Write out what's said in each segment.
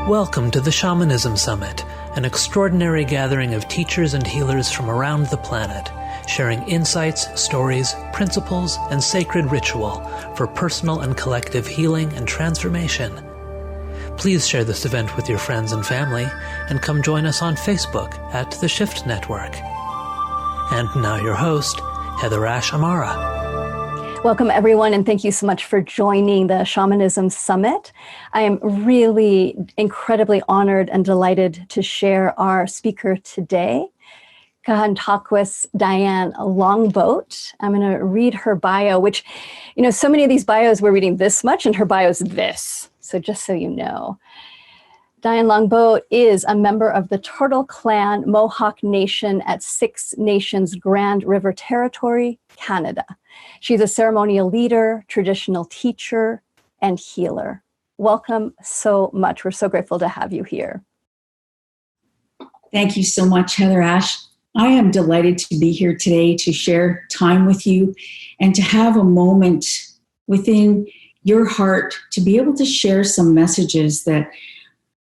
Welcome to the Shamanism Summit, an extraordinary gathering of teachers and healers from around the planet, sharing insights, stories, principles, and sacred ritual for personal and collective healing and transformation. Please share this event with your friends and family, and come join us on Facebook at The Shift Network. And now your host, Heather Ash Amara. Welcome, everyone, and thank you so much for joining the Shamanism Summit. I am really incredibly honored and delighted to share our speaker today, KahontakwasDianeLongboat. I'm going to read her bio, which, so many of these bios we're reading this much, and her bio is this. So just so you know. Diane Longboat is a member of the Turtle Clan Mohawk Nation at Six Nations Grand River Territory, Canada. She's a ceremonial leader, traditional teacher, and healer. Welcome so much. We're so grateful to have you here. Thank you so much, Heather Ash. I am delighted to be here today to share time with you and to have a moment within your heart to be able to share some messages that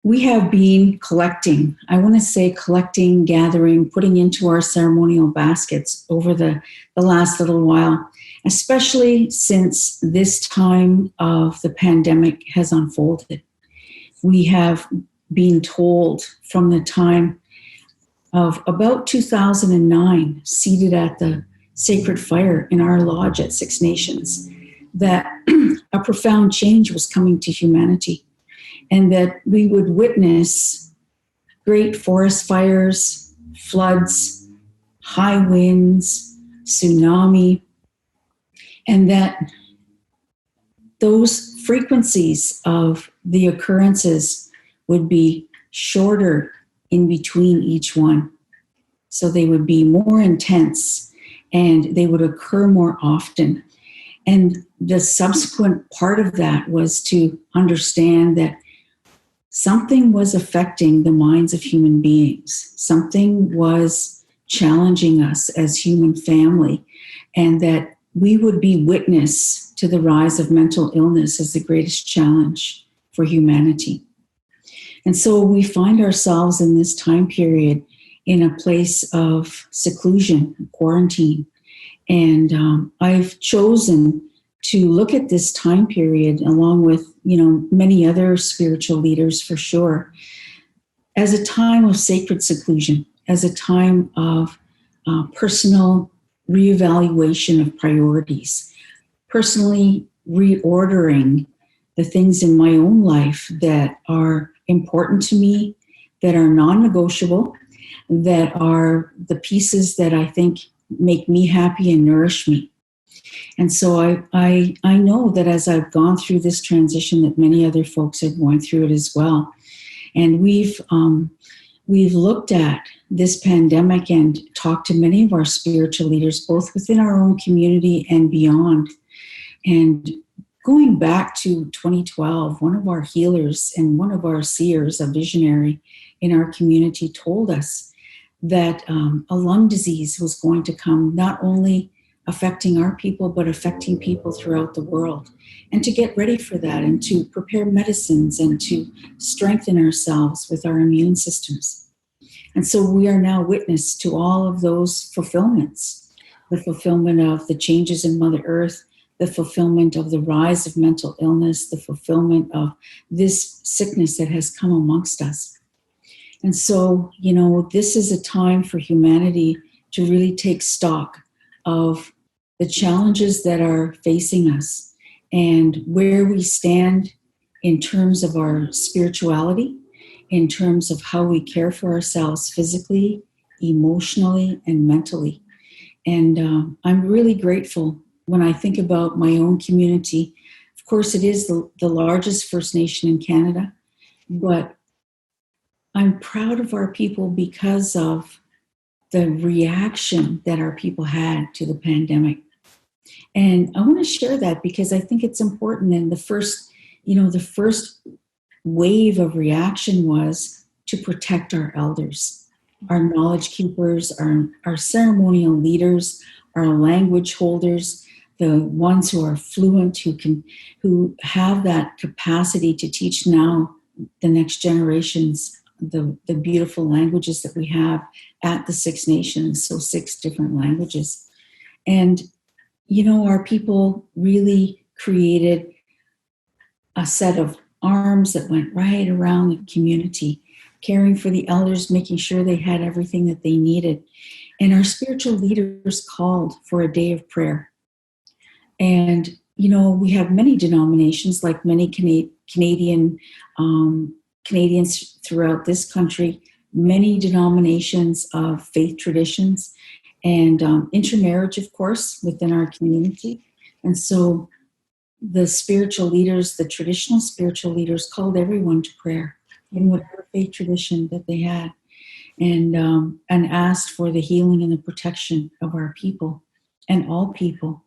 we have been collecting. I want to say collecting, gathering, putting into our ceremonial baskets over the last little while, especially since this time of the pandemic has unfolded. We have been told from the time of about 2009, seated at the sacred fire in our lodge at Six Nations, that a profound change was coming to humanity, and that we would witness great forest fires, floods, high winds, tsunami, and that those frequencies of the occurrences would be shorter in between each one. So they would be more intense and they would occur more often. And the subsequent part of that was to understand that something was affecting the minds of human beings. Something was challenging us as human family, and that we would be witness to the rise of mental illness as the greatest challenge for humanity. And so we find ourselves in this time period in a place of seclusion, quarantine. And I've chosen to look at this time period, along with many other spiritual leaders for sure, as a time of sacred seclusion, as a time of personal reevaluation of priorities, personally reordering the things in my own life that are important to me, that are non-negotiable, that are the pieces that I think make me happy and nourish me. And so I know that as I've gone through this transition, that many other folks are going through it as well. And we've looked at this pandemic and talked to many of our spiritual leaders, both within our own community and beyond. And going back to 2012, one of our healers and one of our seers, a visionary in our community, told us that a lung disease was going to come, not only affecting our people, but affecting people throughout the world. And to get ready for that and to prepare medicines and to strengthen ourselves with our immune systems. And so we are now witness to all of those fulfillments, the fulfillment of the changes in Mother Earth, the fulfillment of the rise of mental illness, the fulfillment of this sickness that has come amongst us. And so, this is a time for humanity to really take stock of the challenges that are facing us and where we stand in terms of our spirituality, in terms of how we care for ourselves physically, emotionally, and mentally. And I'm really grateful when I think about my own community. Of course, it is the largest First Nation in Canada, but I'm proud of our people because of the reaction that our people had to the pandemic. And I want to share that because I think it's important. And the first wave of reaction was to protect our elders, our knowledge keepers, our ceremonial leaders, our language holders, the ones who are fluent, who have that capacity to teach now the next generations the beautiful languages that we have at the Six Nations, so 6 different languages. And, our people really created a set of arms that went right around the community, caring for the elders, making sure they had everything that they needed. And our spiritual leaders called for a day of prayer. And, we have many denominations, like many Canadians throughout this country, many denominations of faith traditions, and intermarriage, of course, within our community. And so the spiritual leaders, the traditional spiritual leaders, called everyone to prayer in whatever faith tradition that they had, and asked for the healing and the protection of our people and all people.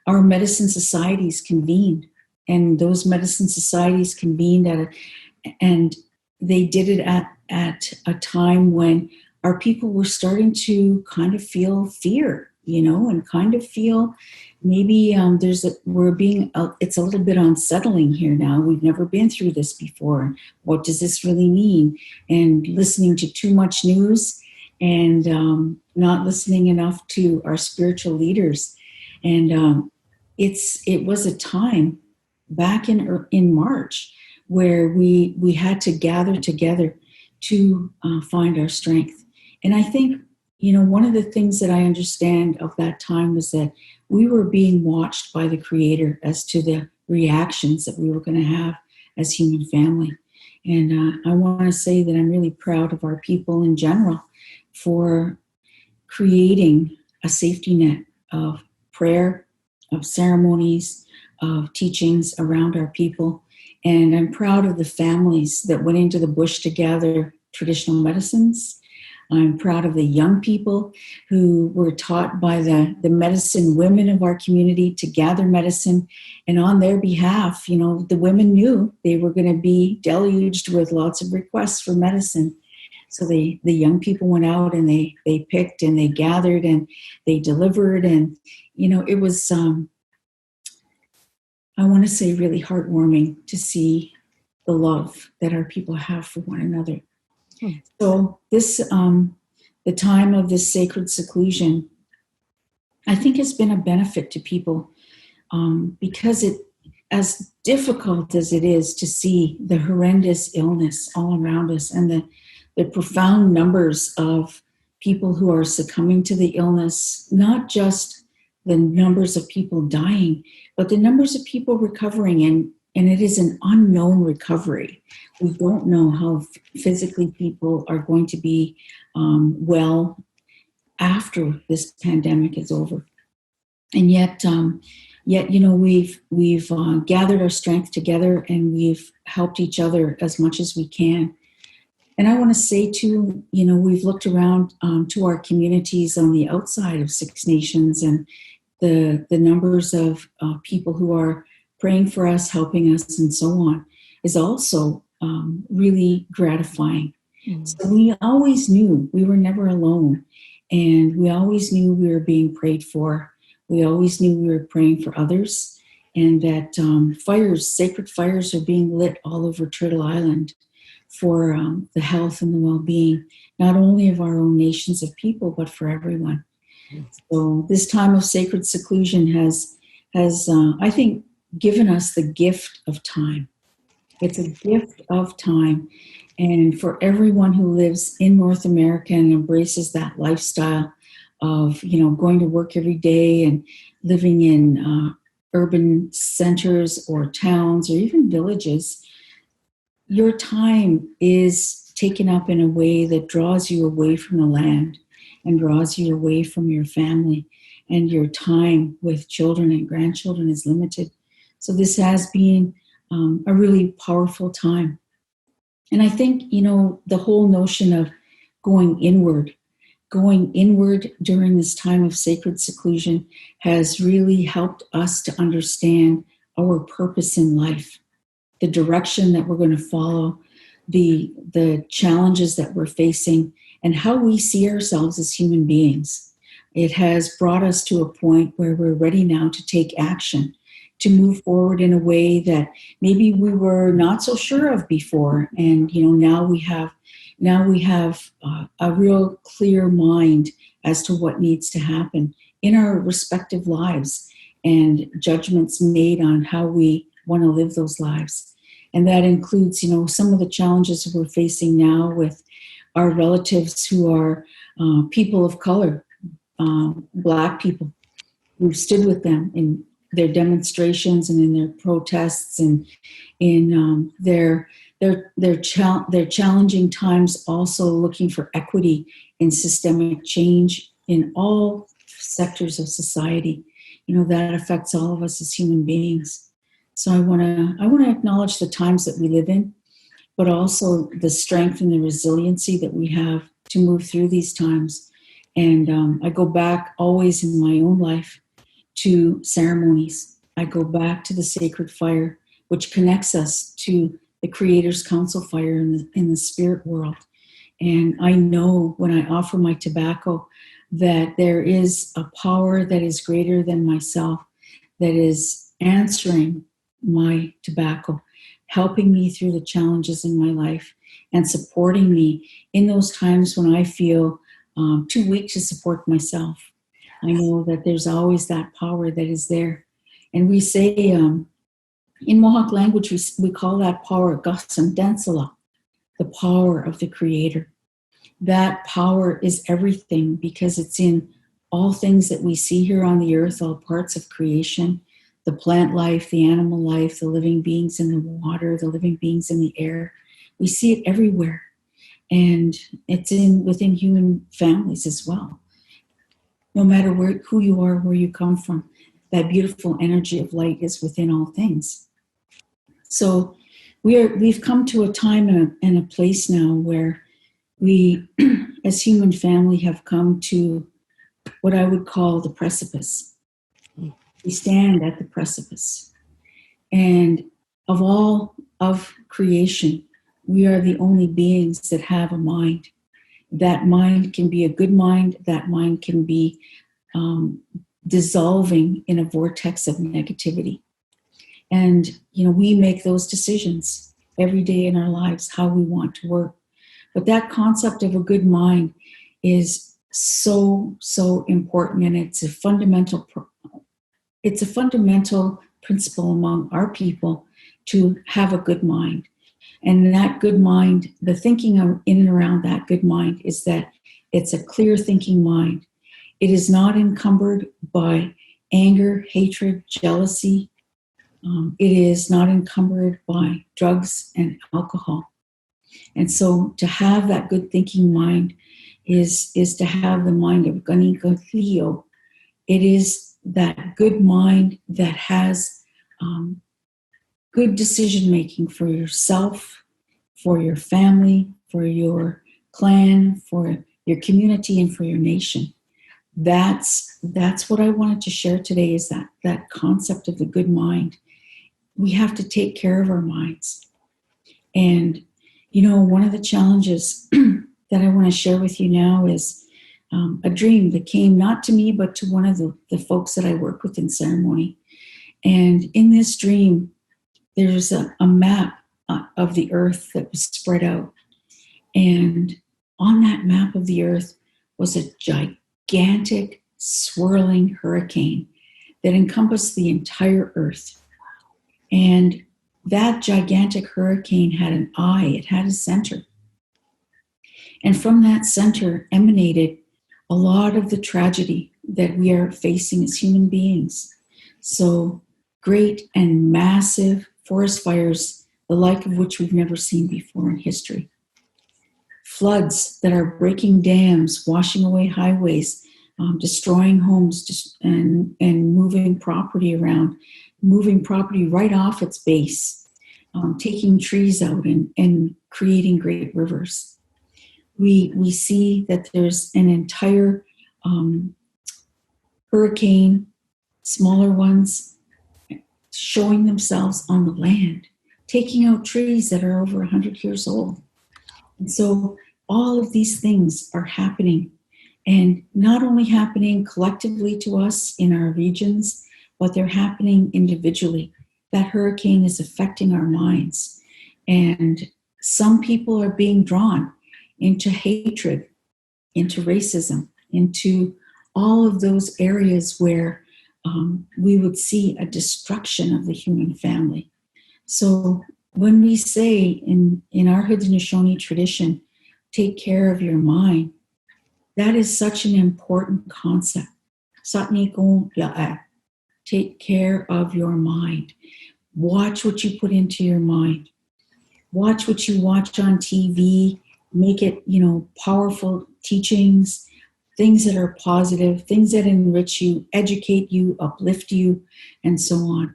Our medicine societies convened, and those medicine societies convened and they did it at a time when our people were starting to kind of feel fear, and kind of feel maybe it's a little bit unsettling here now. We've never been through this before. What does this really mean? And listening to too much news and not listening enough to our spiritual leaders. And it was a time back in March where we had to gather together to find our strength. And I think, one of the things that I understand of that time was that we were being watched by the Creator as to the reactions that we were going to have as human family. And I want to say that I'm really proud of our people in general for creating a safety net of prayer, of ceremonies, of teachings around our people. And I'm proud of the families that went into the bush to gather traditional medicines. I'm proud of the young people who were taught by the medicine women of our community to gather medicine. And on their behalf, the women knew they were going to be deluged with lots of requests for medicine. So the young people went out and they picked and they gathered and they delivered. And, it was, I want to say, really heartwarming to see the love that our people have for one another. So this, the time of this sacred seclusion, I think has been a benefit to people because as difficult as it is to see the horrendous illness all around us and the profound numbers of people who are succumbing to the illness, not just the numbers of people dying, but the numbers of people recovering, and it is an unknown recovery. We don't know how physically people are going to be well after this pandemic is over. And yet, we've gathered our strength together and we've helped each other as much as we can. And I want to say too, we've looked around to our communities on the outside of Six Nations, and the numbers of people who are praying for us, helping us, and so on is also really gratifying. So we always knew we were never alone, and we always knew we were being prayed for. We always knew we were praying for others, and that sacred fires are being lit all over Turtle Island for the health and the well-being, not only of our own nations of people, but for everyone. So this time of sacred seclusion has I think, given us the gift of time. It's a gift of time. And for everyone who lives in North America and embraces that lifestyle of, going to work every day and living in urban centers or towns or even villages, your time is taken up in a way that draws you away from the land and draws you away from your family, and your time with children and grandchildren is limited. So this has been a really powerful time. And I think, the whole notion of going inward during this time of sacred seclusion has really helped us to understand our purpose in life, the direction that we're going to follow, the challenges that we're facing, and how we see ourselves as human beings. It has brought us to a point where we're ready now to take action, to move forward in a way that maybe we were not so sure of before. And, now we have a real clear mind as to what needs to happen in our respective lives, and judgments made on how we want to live those lives. And that includes, some of the challenges we're facing now with our relatives who are people of color, Black people. We've stood with them in their demonstrations and in their protests, and in their challenging times, also looking for equity and systemic change in all sectors of society. That affects all of us as human beings. So I want to acknowledge the times that we live in, but also the strength and the resiliency that we have to move through these times. And I go back always in my own life to ceremonies. I go back to the sacred fire, which connects us to the Creator's council fire in the spirit world. And I know when I offer my tobacco that there is a power that is greater than myself, that is answering my tobacco, helping me through the challenges in my life, and supporting me in those times when I feel too weak to support myself. I know that there's always that power that is there. And we say, in Mohawk language, we call that power Gasandansala, the power of the Creator. That power is everything, because it's in all things that we see here on the earth, all parts of creation, the plant life, the animal life, the living beings in the water, the living beings in the air. We see it everywhere. And it's within human families as well. No matter who you are, where you come from, that beautiful energy of light is within all things. So we've come to a time and a place now where we, as human family, have come to what I would call the precipice. We stand at the precipice. And of all of creation, we are the only beings that have a mind. That mind can be a good mind. That mind can be dissolving in a vortex of negativity. And, we make those decisions every day in our lives, how we want to work. But that concept of a good mind is so, so important. And it's a fundamental principle among our people to have a good mind. And that good mind, the thinking in and around that good mind is that it's a clear thinking mind. It is not encumbered by anger, hatred, jealousy. It is not encumbered by drugs and alcohol. And so to have that good thinking mind is to have the mind of Ganingalio. It is that good mind that has good decision making for yourself, for your family, for your clan, for your community, and for your nation. That's what I wanted to share today, is that concept of the good mind. We have to take care of our minds. And, one of the challenges that I want to share with you now is a dream that came not to me, but to one of the folks that I work with in ceremony. And in this dream, there's a map of the earth that was spread out. And on that map of the earth was a gigantic, swirling hurricane that encompassed the entire earth. And that gigantic hurricane had an eye, it had a center. And from that center emanated a lot of the tragedy that we are facing as human beings. So great and massive forest fires, the like of which we've never seen before in history. Floods that are breaking dams, washing away highways, destroying homes and moving property around, moving property right off its base, taking trees out and creating great rivers. We see that there's an entire hurricane, smaller ones, showing themselves on the land, taking out trees that are over 100 years old. And so all of these things are happening, and not only happening collectively to us in our regions, but they're happening individually. That hurricane is affecting our minds. And some people are being drawn into hatred, into racism, into all of those areas where we would see a destruction of the human family. So when we say in our Haudenosaunee tradition, take care of your mind, that is such an important concept. Take care of your mind. Watch what you put into your mind. Watch what you watch on TV. Make it, powerful teachings, things that are positive, things that enrich you, educate you, uplift you, and so on.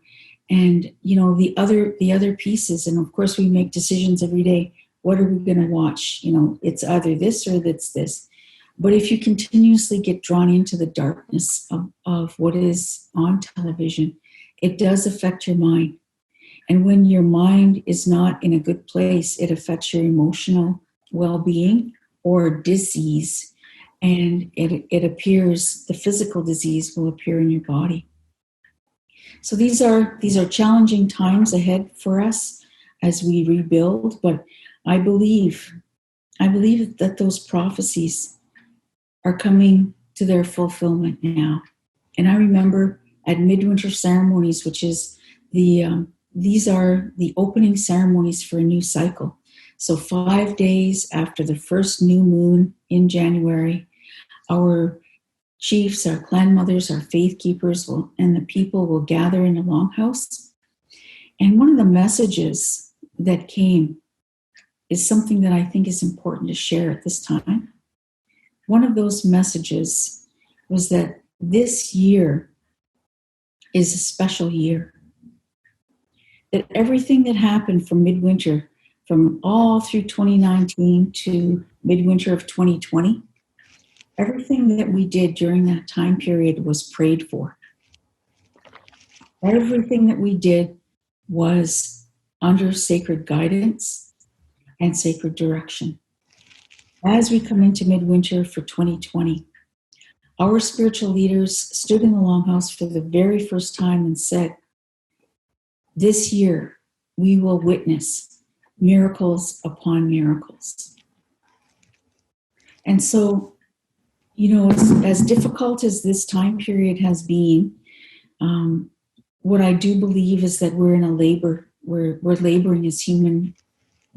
And, the other pieces, and of course we make decisions every day. What are we going to watch? It's either this or it's this. But if you continuously get drawn into the darkness of what is on television, it does affect your mind. And when your mind is not in a good place, it affects your emotional well-being or disease. And it appears, the physical disease will appear in your body. So these are challenging times ahead for us as we rebuild. But I believe that those prophecies are coming to their fulfillment now. And I remember at midwinter ceremonies, which is these are the opening ceremonies for a new cycle. So 5 days after the first new moon in January, our chiefs, our clan mothers, our faith keepers and the people will gather in a longhouse. And one of the messages that came is something that I think is important to share at this time. One of those messages was that this year is a special year. That everything that happened from midwinter, from all through 2019 to midwinter of 2020, everything that we did during that time period was prayed for. Everything that we did was under sacred guidance and sacred direction. As we come into midwinter for 2020, our spiritual leaders stood in the longhouse for the very first time and said, this year we will witness miracles upon miracles. And so, as difficult as this time period has been, what I do believe is that we're in a labor. We're laboring as human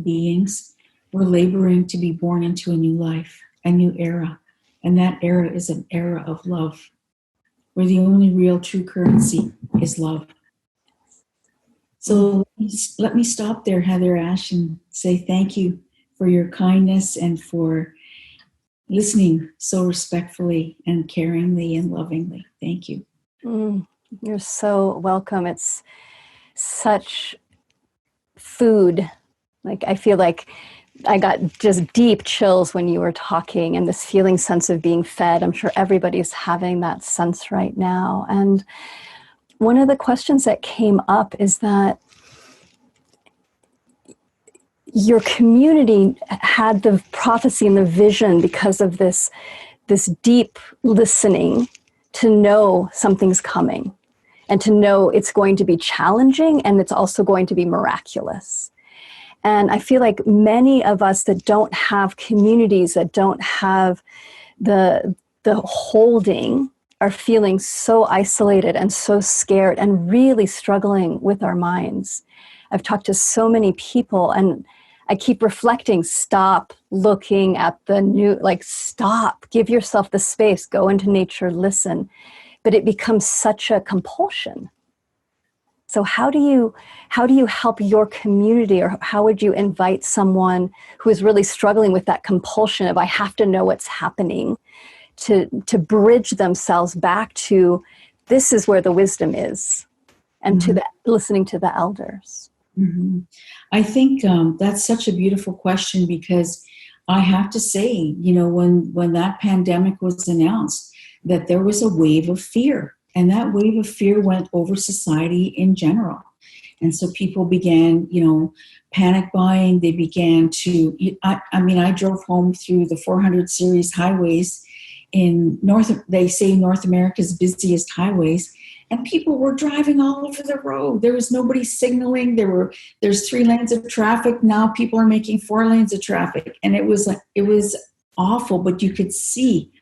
beings. We're laboring to be born into a new life, a new era. And that era is an era of love, where the only real true currency is love. So let me stop there, Heather Ash, and say thank you for your kindness and for listening so respectfully and caringly and lovingly. Thank you. You're so welcome. It's such food. I feel like I got just deep chills when you were talking, and this feeling sense of being fed. I'm sure everybody's having that sense right now. And one of the questions that came up is that your community had the prophecy and the vision because of this deep listening to know something's coming and to know it's going to be challenging and it's also going to be miraculous. And I feel like many of us that don't have communities, that don't have the holding, are feeling so isolated and so scared and really struggling with our minds. I've talked to so many people and I keep reflecting, stop looking at the new, stop, give yourself the space, go into nature, listen. But it becomes such a compulsion. So how do you help your community, or how would you invite someone who is really struggling with that compulsion of I have to know what's happening, to bridge themselves back to this is where the wisdom is, and to listening to the elders? Mm-hmm. I think that's such a beautiful question, because I have to say, when that pandemic was announced, that there was a wave of fear. And that wave of fear went over society in general. And so people began, panic buying. They began to, I drove home through the 400 series highways in North America's busiest highways. and people were driving all over the road. There was nobody signaling. There's 3 lanes of traffic. Now people are making 4 lanes of traffic. And it was awful, but you could see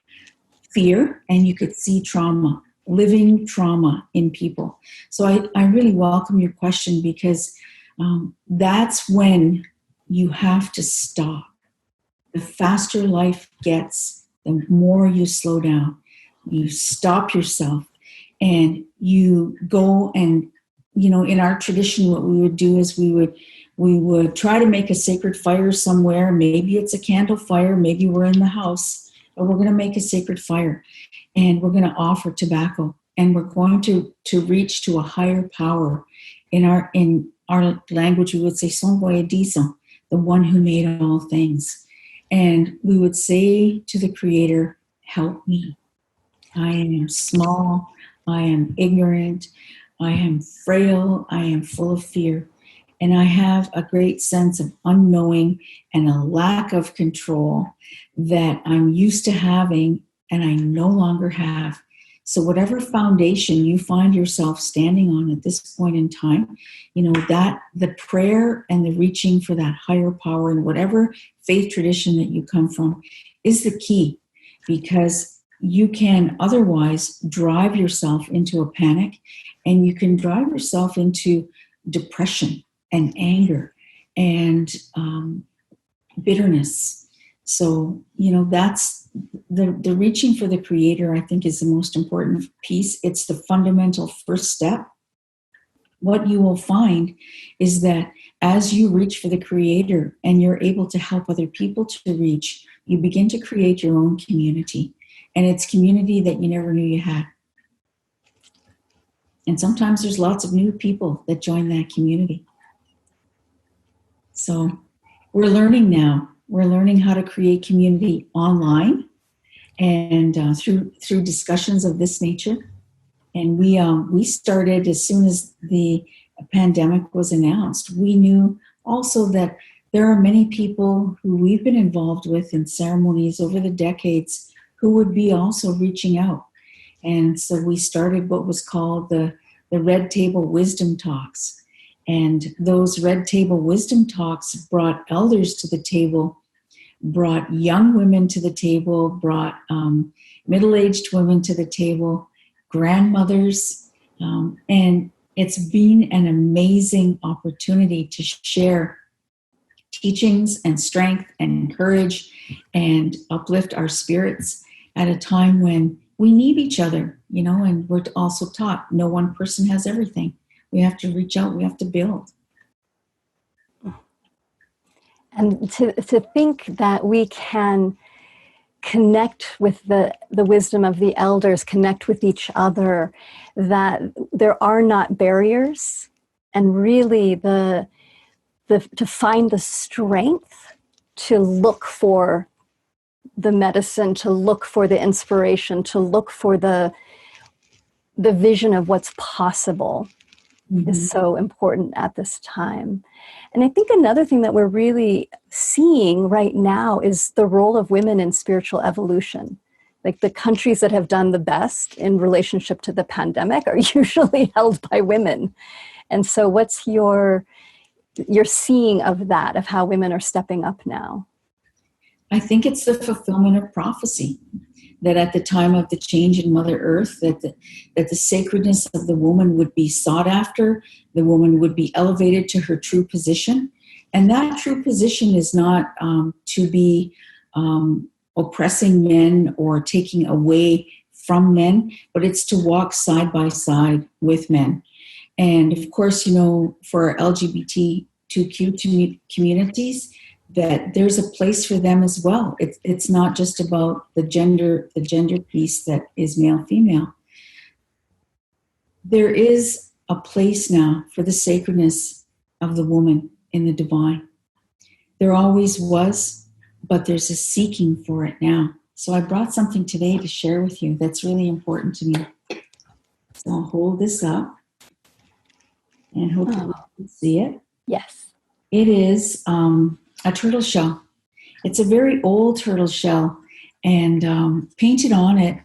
fear and you could see trauma, living trauma in people. So I really welcome your question, because that's when you have to stop. The faster life gets, the more you slow down. You stop yourself and you go and, in our tradition, what we would do is we would try to make a sacred fire somewhere. Maybe it's a candle fire, maybe we're in the house, but we're going to make a sacred fire and we're going to offer tobacco, and we're going to reach to a higher power. In our language, we would say, Son Boyedizo, the one who made all things. And we would say to the Creator, help me. I am small, I am ignorant, I am frail, I am full of fear, and I have a great sense of unknowing and a lack of control that I'm used to having and I no longer have. So whatever foundation you find yourself standing on at this point in time, that the prayer and the reaching for that higher power in whatever faith tradition that you come from is the key, because you can otherwise drive yourself into a panic, and you can drive yourself into depression and anger and bitterness. So, that's the reaching for the Creator, I think, is the most important piece. It's the fundamental first step. What you will find is that as you reach for the Creator and you're able to help other people to reach, you begin to create your own community. And it's community that you never knew you had. And sometimes there's lots of new people that join that community. So we're learning now. We're learning how to create community online and through discussions of this nature. And we started as soon as the pandemic was announced. We knew also that there are many people who we've been involved with in ceremonies over the decades who would be also reaching out. And so we started what was called the Red Table Wisdom Talks. And those Red Table Wisdom Talks brought elders to the table, brought young women to the table, brought middle-aged women to the table, grandmothers. And it's been an amazing opportunity to share teachings and strength and courage and uplift our spirits at a time when we need each other, and we're also taught no one person has everything. We have to reach out, we have to build. And to think that we can connect with the wisdom of the elders, connect with each other, that there are not barriers, and really to find the strength to look for the medicine, to look for the inspiration, to look for the vision of what's possible is so important at this time. And I think another thing that we're really seeing right now is the role of women in spiritual evolution. Like the countries that have done the best in relationship to the pandemic are usually held by women. And so what's your seeing of that, of how women are stepping up now? I think it's the fulfillment of prophecy, that at the time of the change in Mother Earth, that the sacredness of the woman would be sought after, the woman would be elevated to her true position. And that true position is not to be oppressing men or taking away from men, but it's to walk side by side with men. And of course, for LGBTQ communities, that there's a place for them as well. It's not just about the gender piece that is male, female. There is a place now for the sacredness of the woman in the divine. There always was, but there's a seeking for it now. So I brought something today to share with you that's really important to me. So I'll hold this up and hopefully you can see it. Yes. It is a turtle shell. It's a very old turtle shell, and painted on it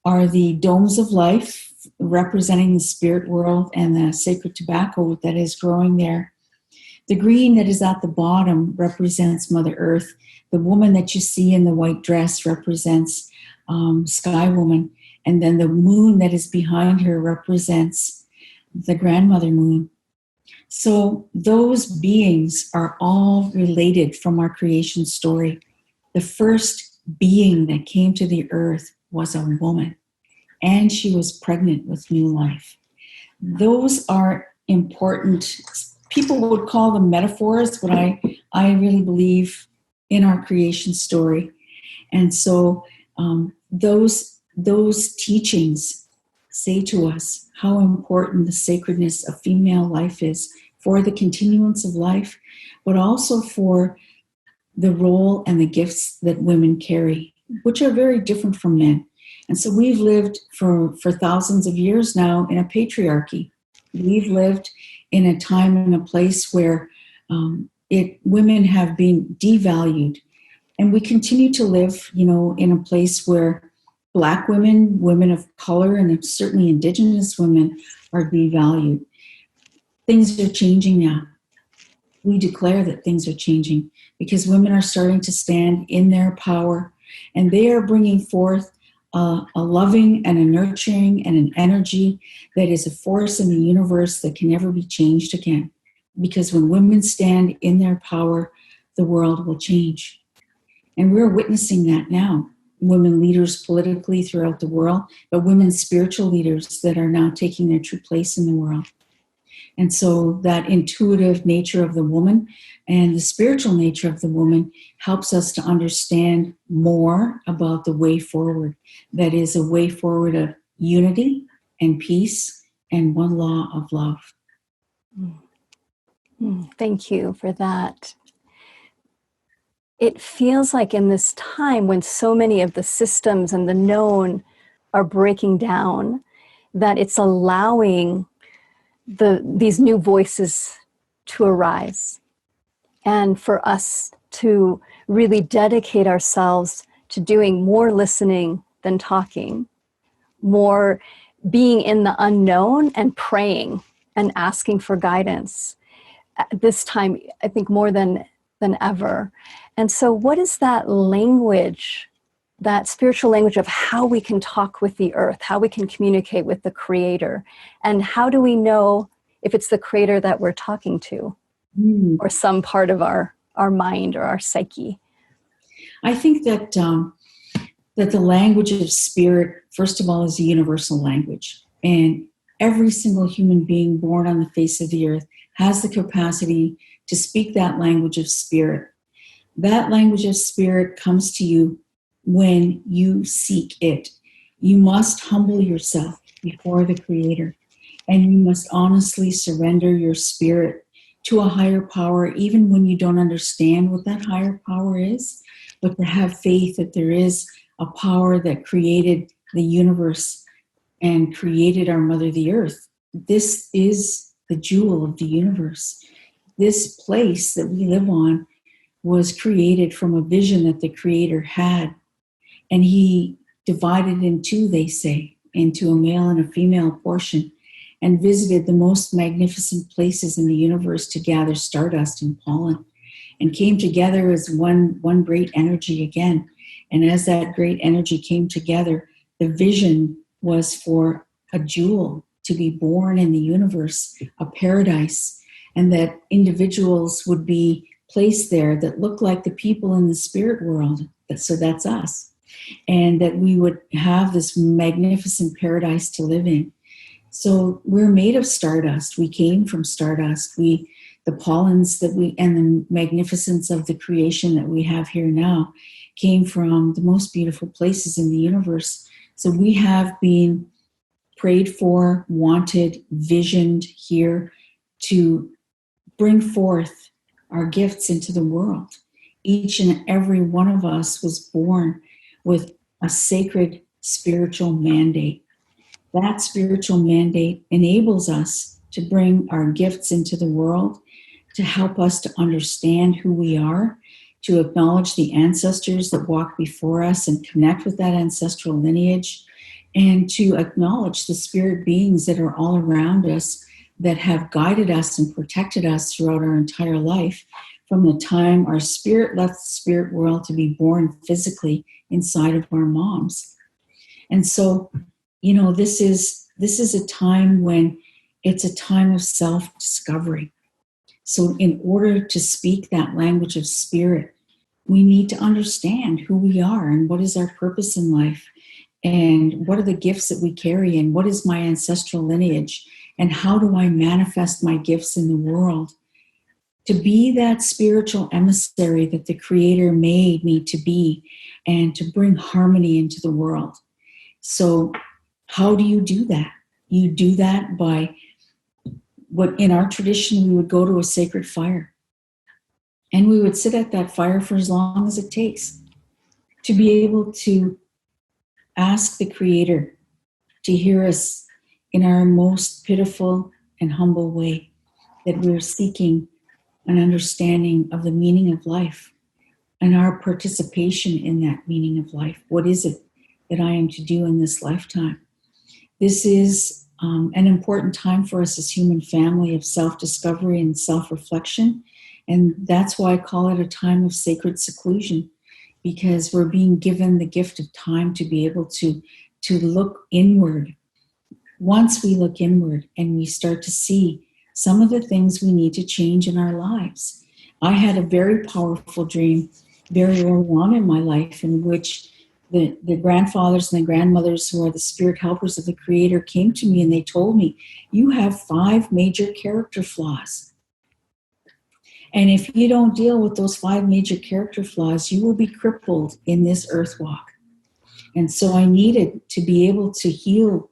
are the domes of life representing the spirit world and the sacred tobacco that is growing there. The green that is at the bottom represents Mother Earth. The woman that you see in the white dress represents Sky Woman. And then the moon that is behind her represents the grandmother moon. So those beings are all related from our creation story. The first being that came to the earth was a woman, and she was pregnant with new life. Those are important. People would call them metaphors, but I really believe in our creation story. And so those teachings say to us how important the sacredness of female life is for the continuance of life, but also for the role and the gifts that women carry, which are very different from men. And so we've lived for thousands of years now in a patriarchy. We've lived in a time and a place where women have been devalued. And we continue to live, in a place where Black women, women of color, and certainly Indigenous women are devalued. Things are changing now. We declare that things are changing because women are starting to stand in their power, and they are bringing forth a loving and a nurturing and an energy that is a force in the universe that can never be changed again. Because when women stand in their power, the world will change. And we're witnessing that now. Women leaders politically throughout the world, but women spiritual leaders that are now taking their true place in the world. And so that intuitive nature of the woman and the spiritual nature of the woman helps us to understand more about the way forward. That is a way forward of unity and peace and one law of love. Thank you for that. It feels like in this time when so many of the systems and the known are breaking down, that it's allowing these new voices to arise, and for us to really dedicate ourselves to doing more listening than talking, more being in the unknown and praying and asking for guidance. At this time, I think more than ever. And so what is that language, that spiritual language of how we can talk with the earth, how we can communicate with the Creator, and how do we know if it's the Creator that we're talking to or some part of our mind or our psyche? I think that the language of spirit, first of all, is a universal language. And every single human being born on the face of the earth has the capacity to speak that language of spirit. That language of spirit comes to you when you seek it. You must humble yourself before the Creator, and you must honestly surrender your spirit to a higher power, even when you don't understand what that higher power is, but to have faith that there is a power that created the universe and created our mother, the earth. This is the jewel of the universe. This place that we live on was created from a vision that the Creator had. And He divided in two, they say, into a male and a female portion, and visited the most magnificent places in the universe to gather stardust and pollen, and came together as one great energy again. And as that great energy came together, the vision was for a jewel to be born in the universe, a paradise, and that individuals would be placed there that look like the people in the spirit world. So that's us. And that we would have this magnificent paradise to live in. So we're made of stardust. We came from stardust. The pollens and the magnificence of the creation that we have here now came from the most beautiful places in the universe. So we have been prayed for, wanted, visioned here to bring forth our gifts into the world. Each and every one of us was born with a sacred spiritual mandate. That spiritual mandate enables us to bring our gifts into the world, to help us to understand who we are, to acknowledge the ancestors that walk before us and connect with that ancestral lineage, and to acknowledge the spirit beings that are all around us, that have guided us and protected us throughout our entire life, from the time our spirit left the spirit world to be born physically inside of our moms. And so, this is a time when it's a time of self-discovery. So in order to speak that language of spirit, we need to understand who we are and what is our purpose in life, and what are the gifts that we carry, and what is my ancestral lineage, and how do I manifest my gifts in the world to be that spiritual emissary that the Creator made me to be, and to bring harmony into the world. So how do you do that? You do that by what in our tradition we would go to a sacred fire, and we would sit at that fire for as long as it takes to be able to ask the Creator to hear us in our most pitiful and humble way, that we're seeking an understanding of the meaning of life and our participation in that meaning of life. What is it that I am to do in this lifetime? This is an important time for us as human family of self-discovery and self-reflection. And that's why I call it a time of sacred seclusion, because we're being given the gift of time to be able to look inward. Once we look inward and we start to see some of the things we need to change in our lives. I had a very powerful dream very early on in my life, in which the grandfathers and the grandmothers, who are the spirit helpers of the Creator, came to me and they told me, you have 5 major character flaws. And if you don't deal with those 5 major character flaws, you will be crippled in this earth walk. And so I needed to be able to heal.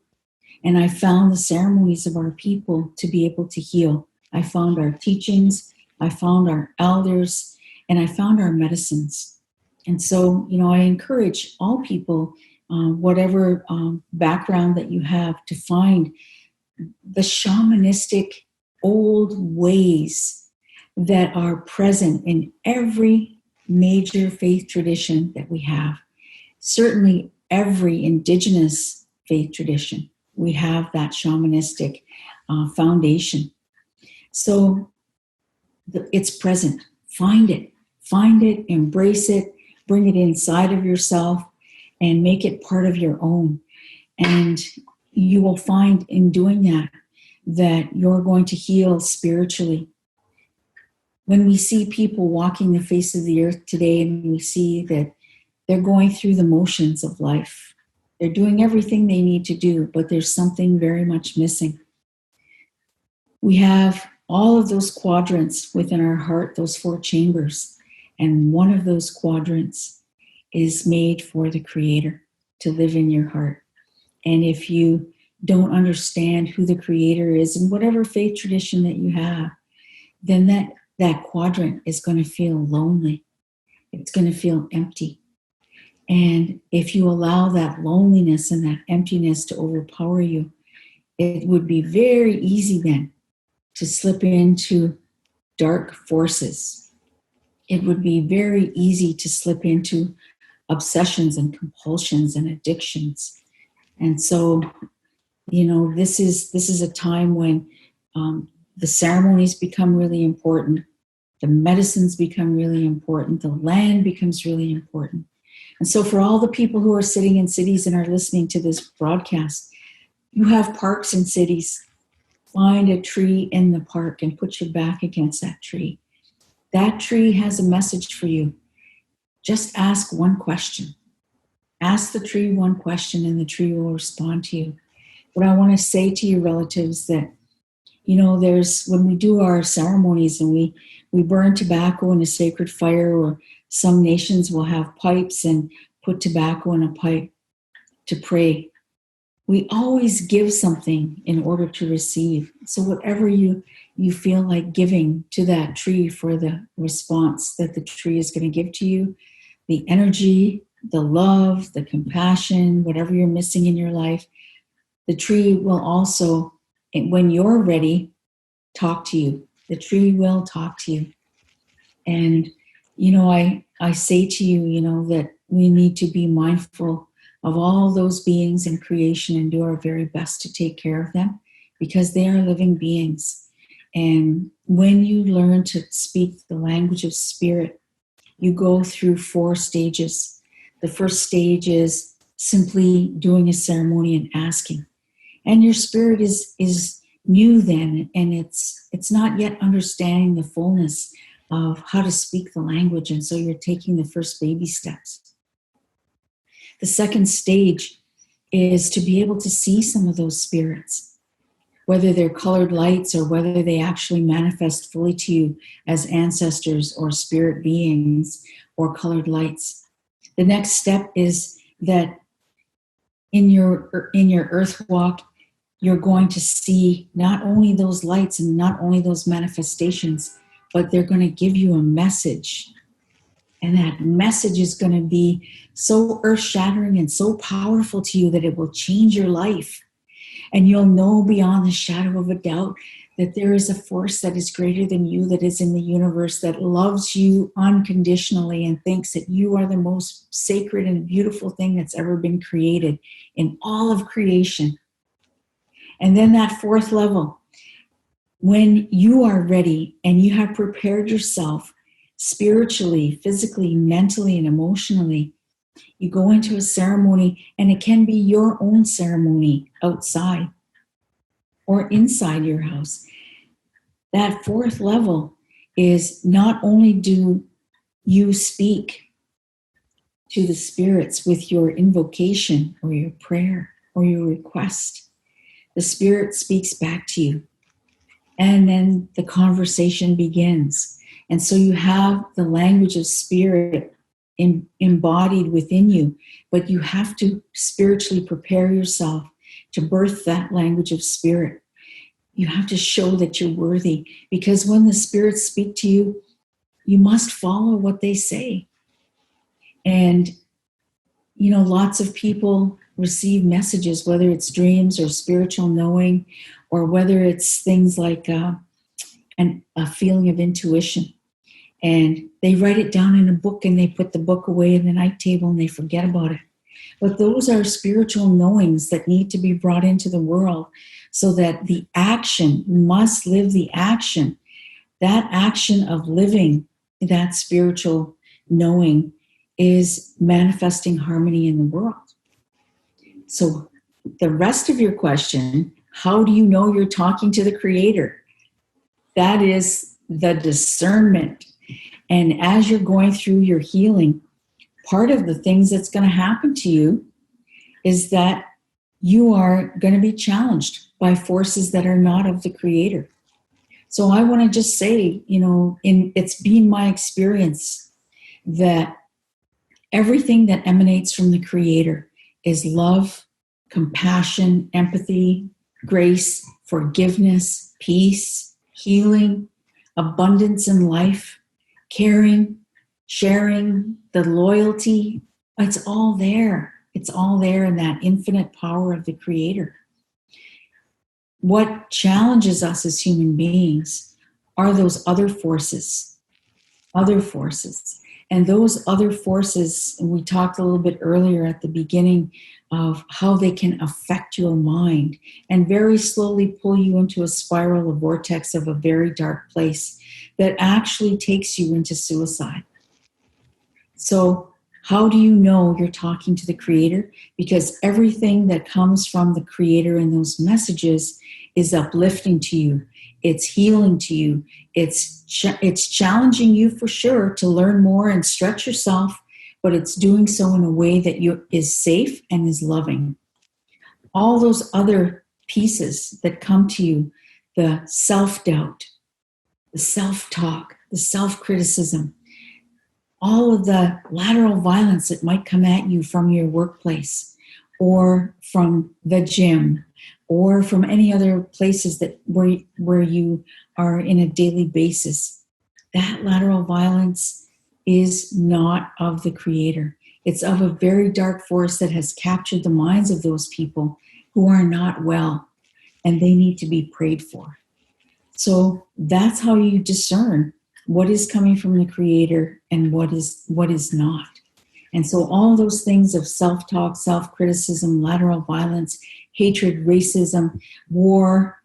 And I found the ceremonies of our people to be able to heal. I found our teachings, I found our elders, and I found our medicines. And so, I encourage all people, whatever background that you have, to find the shamanistic old ways that are present in every major faith tradition that we have. Certainly every indigenous faith tradition, we have that shamanistic foundation. So it's present. Find it, embrace it, bring it inside of yourself, and make it part of your own. And you will find in doing that you're going to heal spiritually. When we see people walking the face of the earth today, and we see that they're going through the motions of life, they're doing everything they need to do, but there's something very much missing. We have all of those quadrants within our heart, those 4 chambers, and one of those quadrants is made for the Creator to live in your heart. And if you don't understand who the Creator is in whatever faith tradition that you have, then that quadrant is going to feel lonely. It's going to feel empty. And if you allow that loneliness and that emptiness to overpower you, it would be very easy then to slip into dark forces. It would be very easy to slip into obsessions and compulsions and addictions. And so, this is a time when the ceremonies become really important, the medicines become really important, the land becomes really important. And so for all the people who are sitting in cities and are listening to this broadcast, you have parks in cities. Find a tree in the park and put your back against that tree. That tree has a message for you. Just ask one question. Ask the tree one question and the tree will respond to you. What I want to say to your relatives that, there's, when we do our ceremonies and we burn tobacco in a sacred fire, or some nations will have pipes and put tobacco in a pipe to pray. We always give something in order to receive. So whatever you feel like giving to that tree for the response that the tree is going to give to you, the energy, the love, the compassion, whatever you're missing in your life, the tree will also, when you're ready, talk to you. The tree will talk to you. And, I say to you, that we need to be mindful of all those beings in creation and do our very best to take care of them, because they are living beings. And when you learn to speak the language of spirit, you go through 4 stages. The first stage is simply doing a ceremony and asking. And your spirit is new then, and it's not yet understanding the fullness of how to speak the language, and so you're taking the first baby steps. The second stage is to be able to see some of those spirits, whether they're colored lights or whether they actually manifest fully to you as ancestors or spirit beings or colored lights. The next step is that in your earth walk, you're going to see not only those lights and not only those manifestations, but they're going to give you a message. And that message is going to be so earth-shattering and so powerful to you that it will change your life. And you'll know beyond the shadow of a doubt that there is a force that is greater than you, that is in the universe, that loves you unconditionally and thinks that you are the most sacred and beautiful thing that's ever been created in all of creation. And then that 4th level, when you are ready and you have prepared yourself spiritually, physically, mentally, and emotionally, you go into a ceremony, and it can be your own ceremony outside or inside your house. That 4th level is not only do you speak to the spirits with your invocation or your prayer or your request, the spirit speaks back to you. And then the conversation begins. And so you have the language of spirit embodied within you, but you have to spiritually prepare yourself to birth that language of spirit. You have to show that you're worthy, because when the spirits speak to you, you must follow what they say. And, lots of people receive messages, whether it's dreams or spiritual knowing, or whether it's things like a feeling of intuition. And they write it down in a book, and they put the book away in the night table, and they forget about it. But those are spiritual knowings that need to be brought into the world, so that the action, you must live the action. That action of living that spiritual knowing is manifesting harmony in the world. So the rest of your question, how do you know you're talking to the Creator? That is the discernment. And as you're going through your healing, part of the things that's going to happen to you is that you are going to be challenged by forces that are not of the Creator. So I want to just say, it's been my experience that everything that emanates from the Creator is love, compassion, empathy, grace, forgiveness, peace, healing, abundance in life, caring, sharing, the loyalty. It's all there. It's all there in that infinite power of the Creator. What challenges us as human beings are those other forces. And those other forces, and we talked a little bit earlier at the beginning of how they can affect your mind and very slowly pull you into a spiral, a vortex of a very dark place that actually takes you into suicide. So how do you know you're talking to the Creator? Because everything that comes from the Creator in those messages is uplifting to you. It's healing to you. It's challenging you for sure to learn more and stretch yourself, but it's doing so in a way that is safe and is loving. All those other pieces that come to you, the self-doubt, the self-talk, the self-criticism, all of the lateral violence that might come at you from your workplace or from the gym or from any other places where you are in a daily basis. That lateral violence is not of the Creator. It's of a very dark force that has captured the minds of those people who are not well, and they need to be prayed for. So that's how you discern what is coming from the Creator and what is not. And so all those things of self-talk, self-criticism, lateral violence, hatred, racism, war,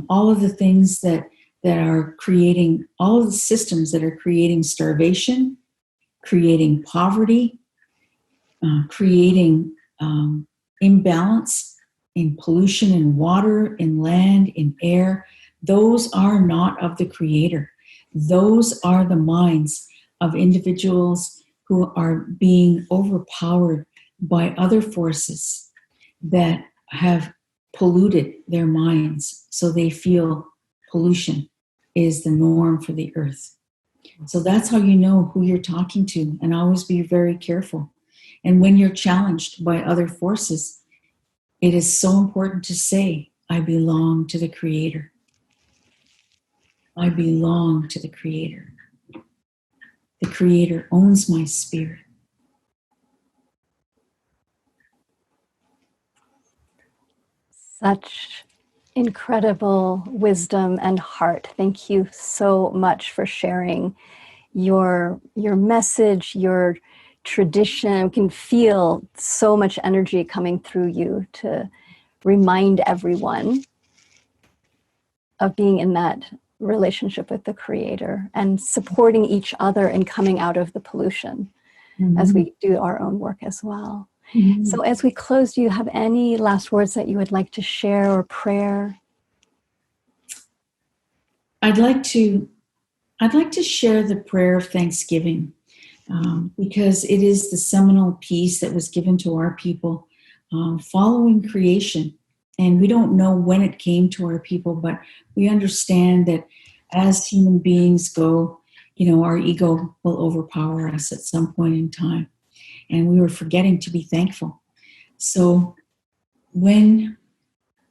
all of the things that are creating, all of the systems that are creating starvation, creating poverty, creating imbalance in pollution in water, in land, in air, those are not of the Creator. Those are the minds of individuals who are being overpowered by other forces that have polluted their minds, so they feel pollution is the norm for the earth. So that's how you know who you're talking to, and always be very careful. And when you're challenged by other forces, it is so important to say, I belong to the Creator. I belong to the Creator. The Creator owns my spirit. Such incredible wisdom and heart. Thank you so much for sharing your message, your tradition. We can feel so much energy coming through you to remind everyone of being in that relationship with the Creator and supporting each other in coming out of the pollution as we do our own work as well. So as we close, do you have any last words that you would like to share, or prayer? I'd like to share the prayer of thanksgiving, because it is the seminal piece that was given to our people following creation. And we don't know when it came to our people, but we understand that as human beings go, our ego will overpower us at some point in time. And we were forgetting to be thankful. So when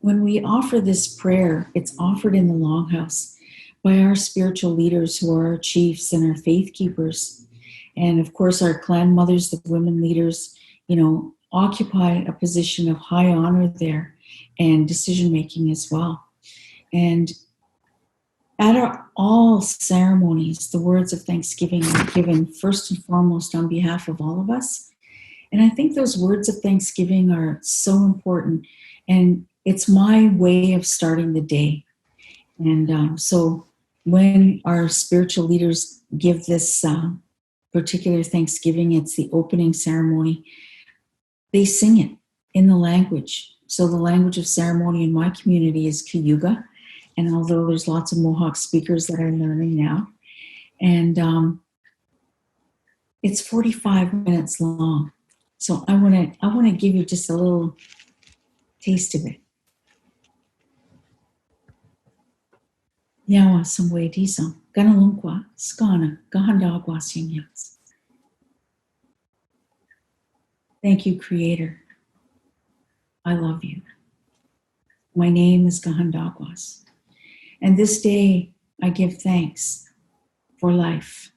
we offer this prayer, it's offered in the Longhouse by our spiritual leaders, who are our chiefs and our faith keepers. And of course, our clan mothers, the women leaders, occupy a position of high honor there and decision-making as well. And at all ceremonies, the words of thanksgiving are given first and foremost on behalf of all of us. And I think those words of thanksgiving are so important. And it's my way of starting the day. And so when our spiritual leaders give this particular thanksgiving, it's the opening ceremony, they sing it in the language. So the language of ceremony in my community is Cayuga. And although there's lots of Mohawk speakers that are learning now, and it's 45 minutes long. So I want to give you just a little taste of it. Yawa samwe disam ganalungwa skana KahontakwasDianeLongboat. Thank you, Creator. I love you. My name is KahontakwasDianeLongboat. And this day, I give thanks for life,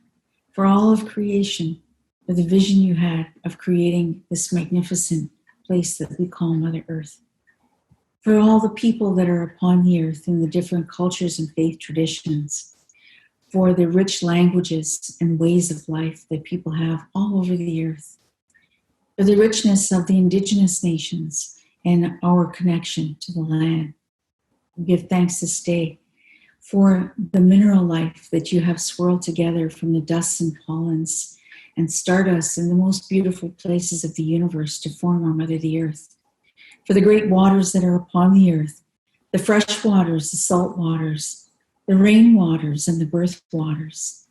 for all of creation, for the vision you had of creating this magnificent place that we call Mother Earth, for all the people that are upon the earth in the different cultures and faith traditions, for the rich languages and ways of life that people have all over the earth, for the richness of the indigenous nations and our connection to the land. We give thanks this day for the mineral life that you have swirled together from the dust and pollens and stardust in the most beautiful places of the universe to form our Mother the Earth. For the great waters that are upon the earth, the fresh waters, the salt waters, the rain waters, and the birth waters.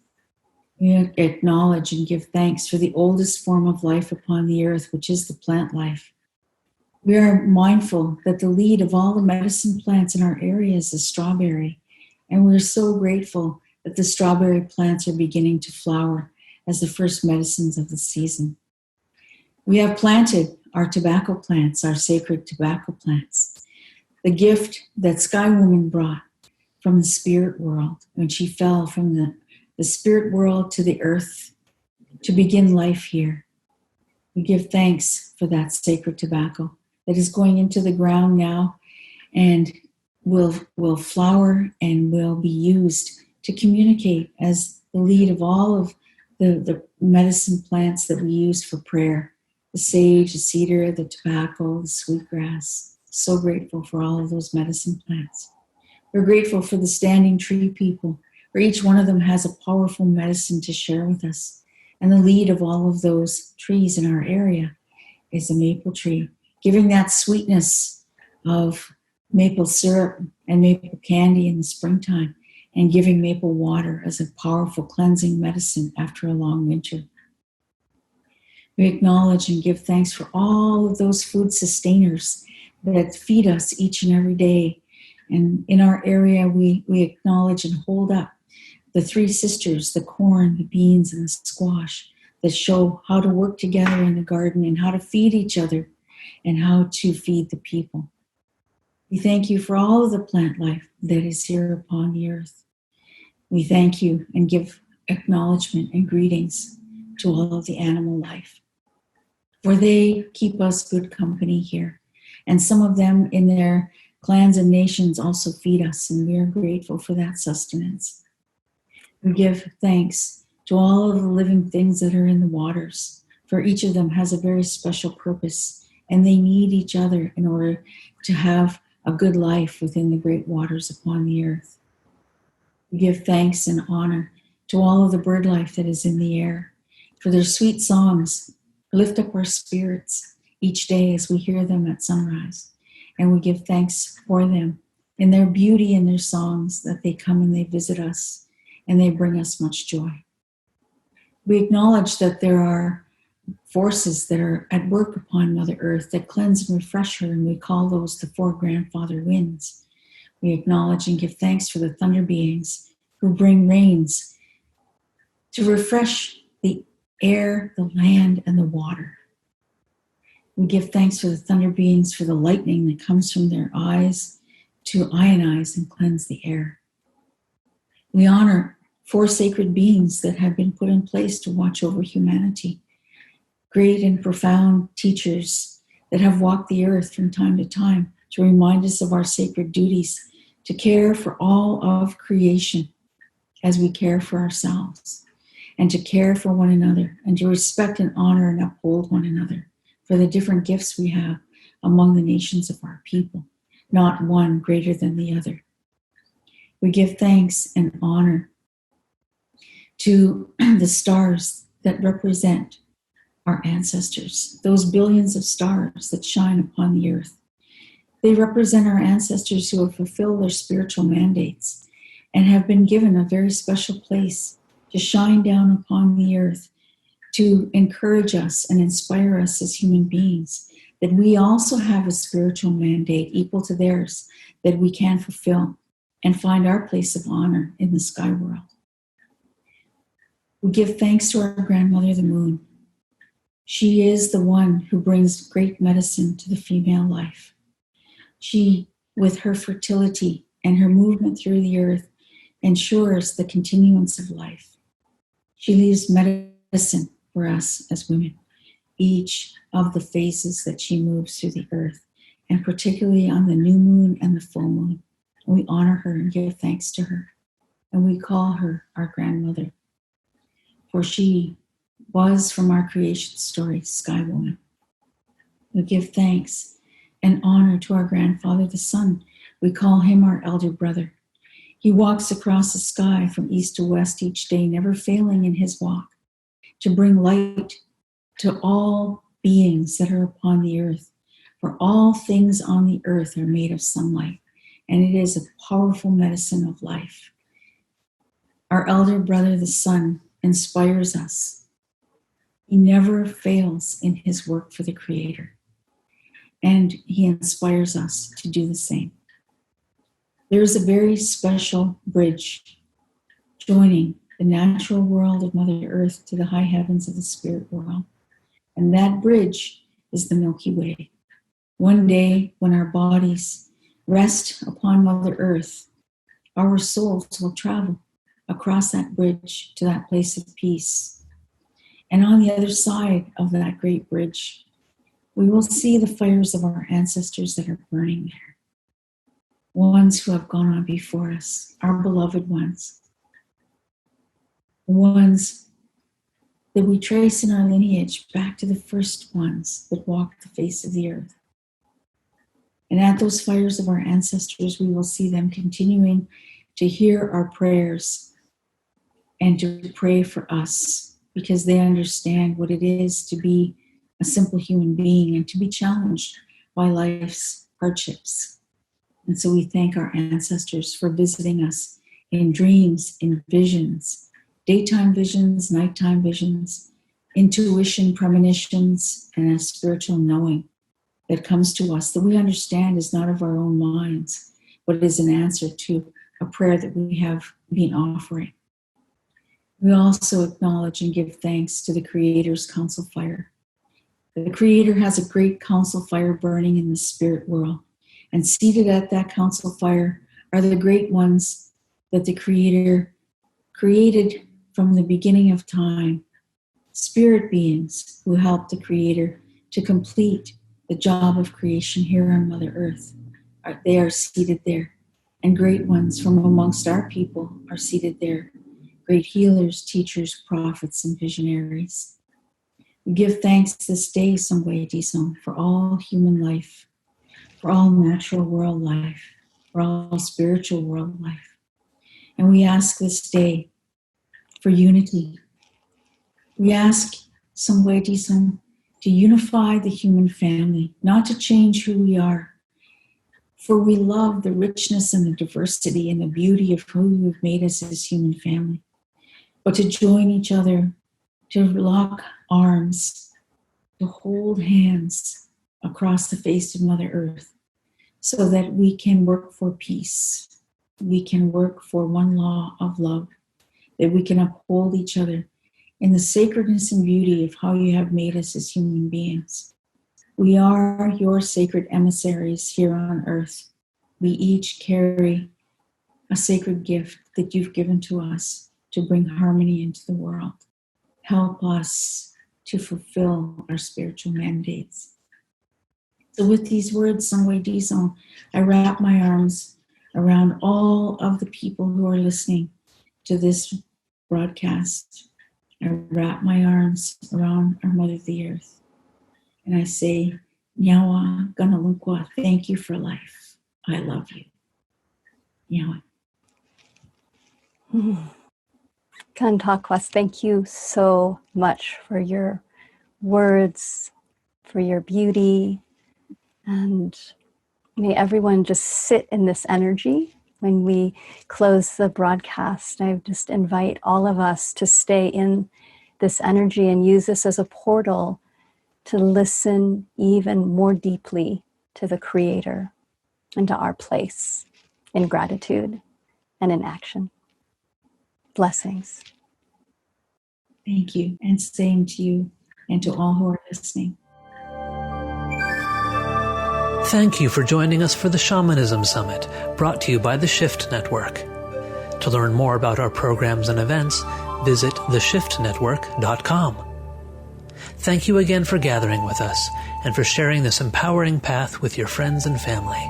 We acknowledge and give thanks for the oldest form of life upon the earth, which is the plant life. We are mindful that the lead of all the medicine plants in our area is the strawberry. And we're so grateful that the strawberry plants are beginning to flower as the first medicines of the season. We have planted our tobacco plants, our sacred tobacco plants. The gift that Sky Woman brought from the spirit world when she fell from the spirit world to the earth to begin life here. We give thanks for that sacred tobacco that is going into the ground now and will flower and will be used to communicate as the lead of all of the medicine plants that we use for prayer, the sage, the cedar, the tobacco, the sweetgrass. So grateful for all of those medicine plants. We're grateful for the standing tree people, for each one of them has a powerful medicine to share with us. And the lead of all of those trees in our area is a maple tree, giving that sweetness of maple syrup and maple candy in the springtime, and giving maple water as a powerful cleansing medicine after a long winter. We acknowledge and give thanks for all of those food sustainers that feed us each and every day. And in our area, we acknowledge and hold up the three sisters, the corn, the beans, and the squash, that show how to work together in the garden and how to feed each other and how to feed the people. We thank you for all of the plant life that is here upon the earth. We thank you and give acknowledgement and greetings to all of the animal life, for they keep us good company here. And some of them in their clans and nations also feed us, and we are grateful for that sustenance. We give thanks to all of the living things that are in the waters, for each of them has a very special purpose, and they need each other in order to have a good life within the great waters upon the earth. We give thanks and honor to all of the bird life that is in the air, for their sweet songs lift up our spirits each day as we hear them at sunrise. And we give thanks for them in their beauty and their songs, that they come and they visit us and they bring us much joy. We acknowledge that there are forces that are at work upon Mother Earth that cleanse and refresh her, and we call those the four grandfather winds. We acknowledge and give thanks for the thunder beings who bring rains to refresh the air, the land, and the water. We give thanks for the thunder beings for the lightning that comes from their eyes to ionize and cleanse the air. We honor four sacred beings that have been put in place to watch over humanity. Great and profound teachers that have walked the earth from time to time to remind us of our sacred duties, to care for all of creation as we care for ourselves, and to care for one another, and to respect and honor and uphold one another for the different gifts we have among the nations of our people, not one greater than the other. We give thanks and honor to the stars that represent our ancestors, those billions of stars that shine upon the earth. They represent our ancestors who have fulfilled their spiritual mandates and have been given a very special place to shine down upon the earth, to encourage us and inspire us as human beings, that we also have a spiritual mandate equal to theirs that we can fulfill and find our place of honor in the sky world. We give thanks to our grandmother, the moon. She is the one who brings great medicine to the female life. She, with her fertility and her movement through the earth, ensures the continuance of life. She leaves medicine for us as women, each of the phases that she moves through the earth, and particularly on the new moon and the full moon. We honor her and give thanks to her, and we call her our grandmother, for she was, from our creation story, Sky Woman. We give thanks and honor to our grandfather, the sun. We call him our elder brother. He walks across the sky from east to west each day, never failing in his walk, to bring light to all beings that are upon the earth. For all things on the earth are made of sunlight, and it is a powerful medicine of life. Our elder brother, the sun, inspires us. He never fails in his work for the Creator, and he inspires us to do the same. There is a very special bridge joining the natural world of Mother Earth to the high heavens of the spirit world, and that bridge is the Milky Way. One day, when our bodies rest upon Mother Earth, our souls will travel across that bridge to that place of peace. And on the other side of that great bridge, we will see the fires of our ancestors that are burning there. Ones who have gone on before us, our beloved ones. The ones that we trace in our lineage back to the first ones that walked the face of the earth. And at those fires of our ancestors, we will see them continuing to hear our prayers and to pray for us, because they understand what it is to be a simple human being and to be challenged by life's hardships. And so we thank our ancestors for visiting us in dreams, in visions, daytime visions, nighttime visions, intuition, premonitions, and a spiritual knowing that comes to us that we understand is not of our own minds, but is an answer to a prayer that we have been offering. We also acknowledge and give thanks to the Creator's council fire. The Creator has a great council fire burning in the spirit world, and seated at that council fire are the great ones that the Creator created from the beginning of time, spirit beings who helped the Creator to complete the job of creation here on Mother Earth. They are seated there. And great ones from amongst our people are seated there. Great healers, teachers, prophets, and visionaries. We give thanks this day, Sangwe Disong, for all human life, for all natural world life, for all spiritual world life. And we ask this day for unity. We ask Sangwe Disong to unify the human family, not to change who we are. For we love the richness and the diversity and the beauty of who you've made us as human family. But to join each other, to lock arms, to hold hands across the face of Mother Earth, so that we can work for peace. We can work for one law of love, that we can uphold each other in the sacredness and beauty of how you have made us as human beings. We are your sacred emissaries here on earth. We each carry a sacred gift that you've given to us to bring harmony into the world. Help us to fulfill our spiritual mandates. So with these words, Sangwe Disong, I wrap my arms around all of the people who are listening to this broadcast. I wrap my arms around our Mother the Earth. And I say, Nyawa Ganalungkwa, thank you for life. I love you. Nyawa. Kahontakwas, thank you so much for your words, for your beauty, and may everyone just sit in this energy when we close the broadcast. I just invite all of us to stay in this energy and use this as a portal to listen even more deeply to the Creator and to our place in gratitude and in action. Blessings. Thank you, and same to you and to all who are listening. Thank you for joining us for the Shamanism Summit, brought to you by the Shift Network. To learn more about our programs and events, visit theshiftnetwork.com. Thank you again for gathering with us and for sharing this empowering path with your friends and family.